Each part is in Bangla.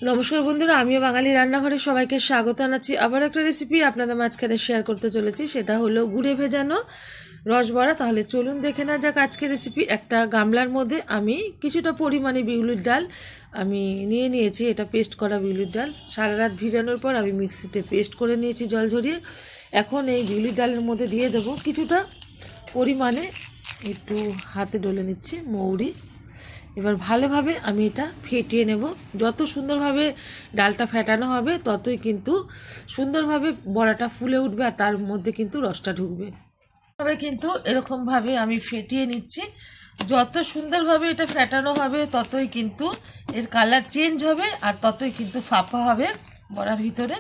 নমস্কার বন্ধুরা, আমিও বাঙালি রান্নাঘরে সবাইকে স্বাগত জানাচ্ছি। আবার একটা রেসিপি আপনাদের মাঝখানে শেয়ার করতে চলেছি, সেটা হলো গুড়ে ভেজানো রসবড়া। তাহলে চলুন দেখে না যাক আজকের রেসিপি। একটা গামলার মধ্যে আমি কিছুটা পরিমাণে বিউলির ডাল আমি নিয়ে নিয়েছি। এটা পেস্ট করা বিউলির ডাল, সারা রাত ভিজানোর পর আমি মিক্সিতে পেস্ট করে নিয়েছি জল ঝরিয়ে। এখন এই বিউলির ডালের মধ্যে দিয়ে দেবো কিছুটা পরিমাণে, একটু হাতে ডলে নিচ্ছি, মৌরি। এবার ভালোভাবে আমি এটা ফেটিয়ে নেব। যত সুন্দরভাবে ডালটা ফেটানো হবে ততই কিন্তু সুন্দরভাবে বড়াটা ফুলে উঠবে আর তার মধ্যে কিন্তু রসটা ঢুকবে। তবে কিন্তু এরকমভাবে আমি ফেটিয়ে নিচ্ছি। যত সুন্দরভাবে এটা ফেটানো হবে ততই কিন্তু এর কালার চেঞ্জ হবে আর ততই কিন্তু ফাঁপা হবে বড়ার ভিতরে।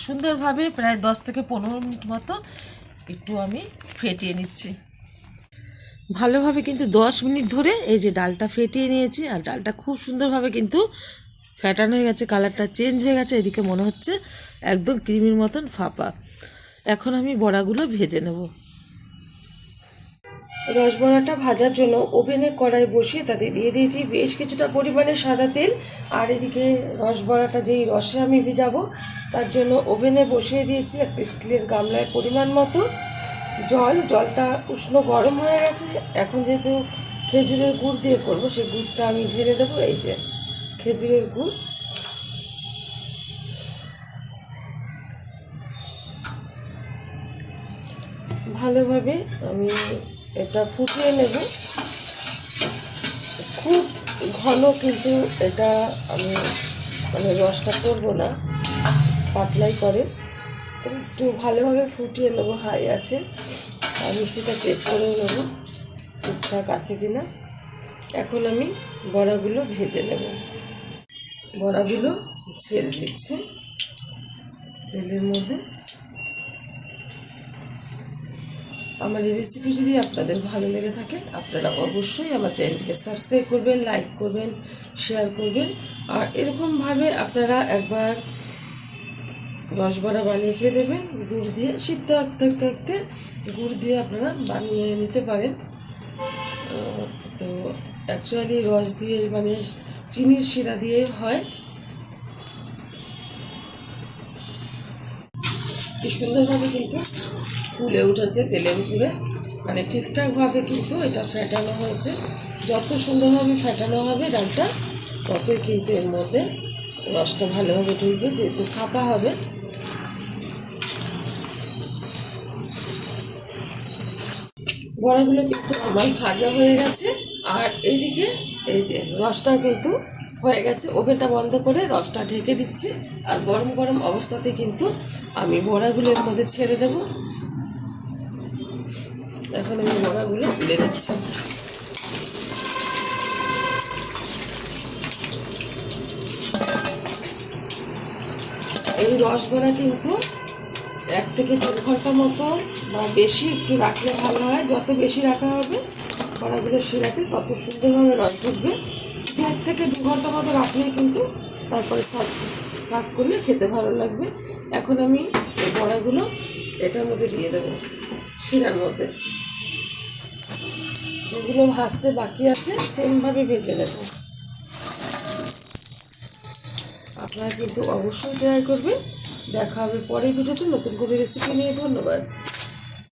সুন্দরভাবে প্রায় 10 থেকে 15 মিনিট মতো একটু আমি ফেটিয়ে নিচ্ছি ভালোভাবে। কিন্তু 10 মিনিট ধরে এই যে ডালটা ফেটিয়ে নিয়েছি আর ডালটা খুব সুন্দরভাবে কিন্তু ফেটানো হয়ে গেছে, কালারটা চেঞ্জ হয়ে গেছে। এদিকে মনে হচ্ছে একদম ক্রিমির মতন ফাঁপা। এখন আমি বড়াগুলো ভেজে নেব। রসবড়াটা ভাজার জন্য ওভেনে কড়াই বসিয়ে তাতে দিয়ে দিয়েছি বেশ কিছুটা পরিমাণে সাদা তেল। আর এদিকে রসবড়াটা যেই রসে আমি ভিজাবো তার জন্য ওভেনে বসিয়ে দিয়েছি একটা স্টিলের গামলায় পরিমাণ মতো জলটা উষ্ণ গরম হয়ে গেছে। এখন যেহেতু খেজুরের গুড় দিয়ে করবো, সেই গুড়টা আমি ঢেলে দেবো। এই যে খেজুরের গুড়, ভালোভাবে আমি এটা ফুটিয়ে নেব। খুব ঘন কিন্তু এটা আমি রসটা করবো না, পাতলাই করে। একটু ভালোভাবে ফুটিয়ে নেবো হাই আছে, আর মিষ্টিটা চেক করে নেবো ঠিকঠাক আছে কিনা। এখন আমি বড়াগুলো ভেজে নেব। বড়াগুলো ছেড়ে দিচ্ছি তেলের মধ্যে। আমার এই রেসিপি যদি আপনাদের ভালো লেগে থাকে আপনারা অবশ্যই আমার চ্যানেলটিকে সাবস্ক্রাইব করবেন, লাইক করবেন, শেয়ার করবেন। আর এরকমভাবে আপনারা একবার রসবড়া বানিয়ে খেয়ে দেবেন গুড় দিয়ে। শীত থাকতে থাকতে গুড় দিয়ে আপনারা বানিয়ে নিতে পারেন। তো অ্যাকচুয়ালি রস দিয়ে চিনির শিরা দিয়ে হয়। কি সুন্দরভাবে কিন্তু ফুলে উঠেছে তেলের উপরে, ঠিকঠাকভাবে কিন্তু এটা ফেটানো হয়েছে। যত সুন্দরভাবে ফেটানো হবে ডালটা ততই কিন্তু এর মধ্যে রসটা ভালোভাবে ঢুকবে, যেহেতু ফাঁপা হবে। বড়াগুলো কিন্তু আমার ভাজা হয়ে গেছে। আর এইদিকে এই যে রসটা কিন্তু হয়ে গেছে। ওভেনটা বন্ধ করে রসটা ঢেকে দিচ্ছি। আর গরম গরম অবস্থাতে কিন্তু আমি বড়াগুলোর মধ্যে ছেড়ে দেব। এখন আমি বড়াগুলো তুলে দিচ্ছি। এই রসবড়া কিন্তু 1 থেকে 2 ঘন্টা মতো বা বেশি একটু রাখলে ভালো হয়। যত বেশি রাখা হবে বড়াগুলো শিরাতে তত সুন্দরভাবে রস ঢুকবে। 1 থেকে 2 ঘন্টা মতো রাখলেই কিন্তু তারপরে সার্ভ করলে খেতে ভালো লাগবে। এখন আমি এই বড়াগুলো এটার মধ্যে দিয়ে দেবো, শিরার মধ্যে। যেগুলো ভাজতে বাকি আছে সেমভাবে ভেজে নেব। আপনারা কিন্তু অবশ্যই ট্রাই করবেন। দেখা হবে পরের ভিডিওতে নতুন করে রেসিপি নিয়ে। ধন্যবাদ।